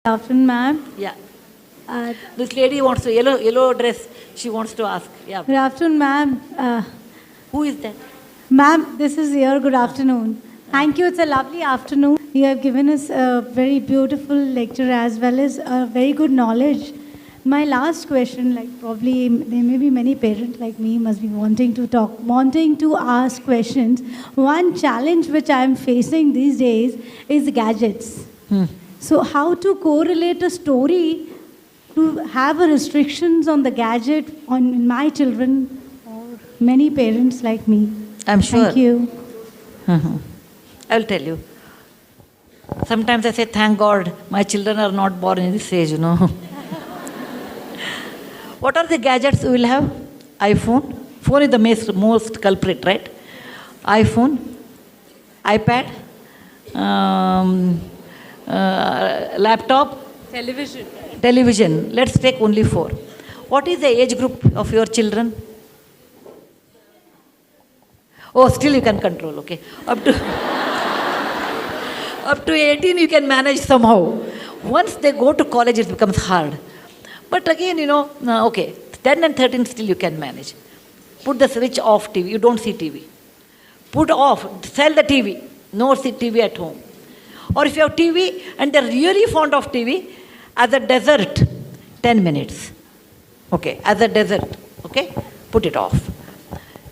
Good afternoon, ma'am. Yeah. Uh, This lady wants to, yellow dress, she wants to ask. Yeah. Good afternoon, ma'am. Who is that? Ma'am, this is your good afternoon. Thank you. It's a lovely afternoon. You have given us a very beautiful lecture as well as a very good knowledge. My last question, like probably there may be many parents like me must be wanting to talk, wanting to ask questions. One challenge which I am facing these days is gadgets. So how to correlate a story to have a restrictions on the gadget on my children or many parents like me? I'm sure. Thank you. I'll tell you. Sometimes I say, thank God, my children are not born in this age. What are the gadgets we will have? iPhone. Phone is the most culprit, right? iPhone, iPad, laptop, television. Let's take only 4. What is the age group of your children? Oh, still you can control, okay. Up to 18 you can manage somehow. Once they go to college, it becomes hard. But again, okay, 10 and 13 still you can manage. Put the switch off TV, you don't see TV. Put off, sell the TV, no see TV at home. Or if you have TV and they're really fond of TV, as a dessert, 10 minutes. Okay, as a dessert, okay, put it off.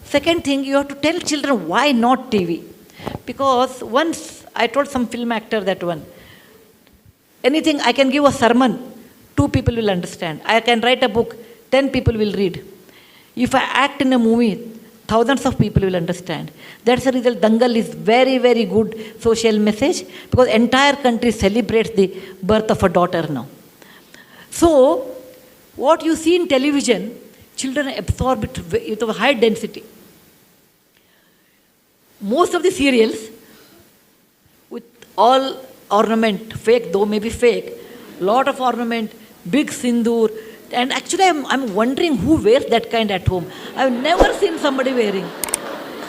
Second thing, you have to tell children why not TV. Because once I told some film actor that anything, I can give a sermon, 2 people will understand. I can write a book, 10 people will read. If I act in a movie, thousands of people will understand. That's the result. Dangal is very, very good social message because entire country celebrates the birth of a daughter now. So, what you see in television, children absorb it with a high density. Most of the serials, with all ornament, fake though maybe fake, lot of ornament, big sindoor, and actually I'm wondering who wears that kind at home. I've never seen somebody wearing.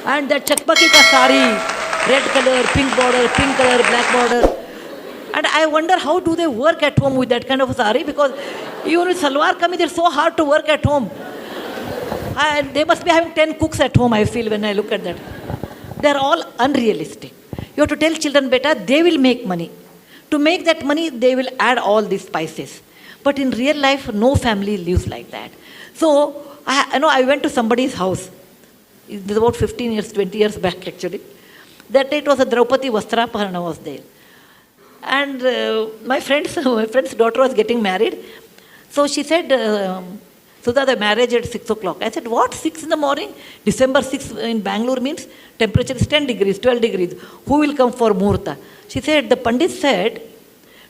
And that chakpaki ka sari, red color, pink border, pink color, black border. And I wonder how do they work at home with that kind of a sari, because even with salwar kameez, it's so hard to work at home. And they must be having 10 cooks at home, I feel, when I look at that. They're all unrealistic. You have to tell children better, they will make money. To make that money, they will add all these spices. But in real life, no family lives like that. So, I went to somebody's house. It was about 15 years, 20 years back actually. That day it was a Draupadi Vastraparana was there. And my friend's daughter was getting married. So she said, Sudha, the marriage at 6 o'clock. I said, what, 6 in the morning? December 6 in Bangalore means temperature is 10 degrees, 12 degrees. Who will come for Muhurta? She said, the Pandit said,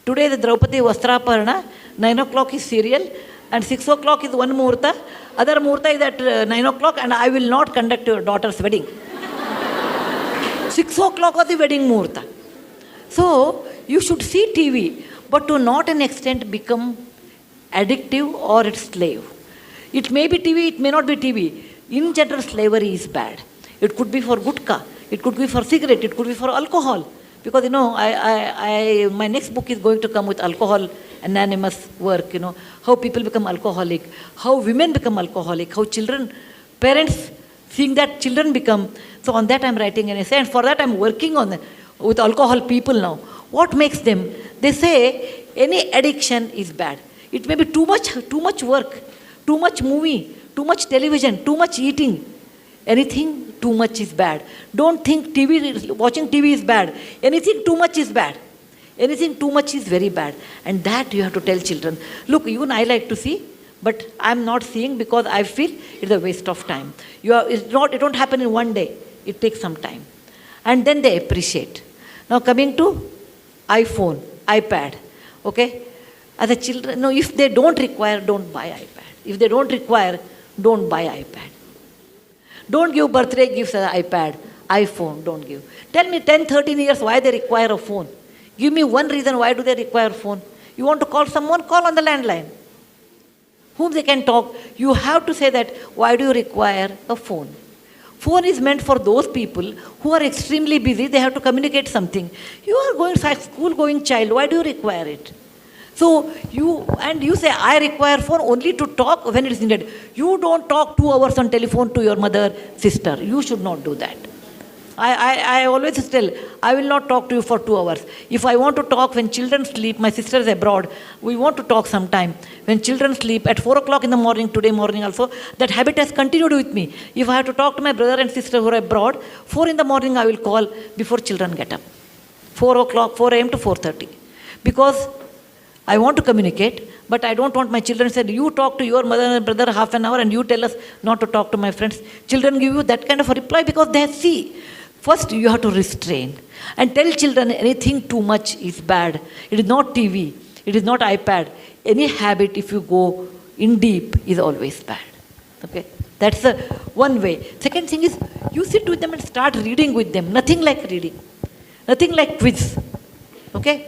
today the Draupadi Vastraparana, 9 o'clock is serial, and 6 o'clock is one Muhurta. Other Muhurta is at 9 o'clock, and I will not conduct your daughter's wedding. 6 o'clock was the wedding Muhurta. So, you should see TV, but to not an extent become addictive or its slave. It may be TV, it may not be TV. In general, slavery is bad. It could be for gutka, it could be for cigarette, it could be for alcohol. Because, my next book is going to come with alcohol anonymous work, how people become alcoholic, how women become alcoholic, how children, parents, seeing that children become. So on that I'm writing an essay, and for that I'm working on with alcohol people now. What makes them? They say any addiction is bad. It may be too much work, too much movie, too much television, too much eating. Anything too much is bad. Don't think watching TV is bad. Anything too much is bad. Anything too much is very bad. And that you have to tell children. Look, even I like to see, but I'm not seeing because I feel it's a waste of time. It don't happen in one day. It takes some time. And then they appreciate. Now coming to iPhone, iPad, okay? As a children, no, if they don't require, don't buy iPad. If they don't require, don't buy iPad. Don't give birthday gifts as iPad, iPhone, don't give. Tell me 10, 13 years why they require a phone. Give me one reason why do they require a phone. You want to call someone, call on the landline. Whom they can talk. You have to say that, why do you require a phone? Phone is meant for those people who are extremely busy, they have to communicate something. You are going school going child, why do you require it? So you say, I require phone only to talk when it is needed. You don't talk 2 hours on telephone to your mother, sister. You should not do that. I always tell, I will not talk to you for 2 hours. If I want to talk when children sleep, my sister is abroad, we want to talk sometime. When children sleep at 4 o'clock in the morning, today morning also, that habit has continued with me. If I have to talk to my brother and sister who are abroad, 4 in the morning I will call before children get up. 4 o'clock, 4 a.m. to 4:30. Because I want to communicate, but I don't want my children to say, you talk to your mother and brother half an hour and you tell us not to talk to my friends. Children give you that kind of a reply because they see. First, you have to restrain and tell children anything too much is bad. It is not TV. It is not iPad. Any habit, if you go in deep, is always bad. Okay? That's the one way. Second thing is, you sit with them and start reading with them. Nothing like reading. Nothing like quiz. Okay?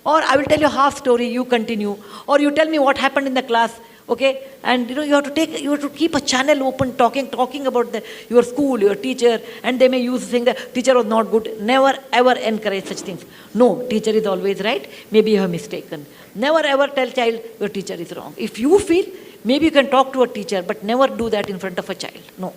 Or I will tell you half story, you continue. Or you tell me what happened in the class. Okay, and you have to keep a channel open, talking about your school, your teacher, and they may use saying the teacher was not good. Never ever encourage such things. No, teacher is always right. Maybe you have mistaken. Never ever tell child your teacher is wrong. If you feel, maybe you can talk to a teacher, but never do that in front of a child. No.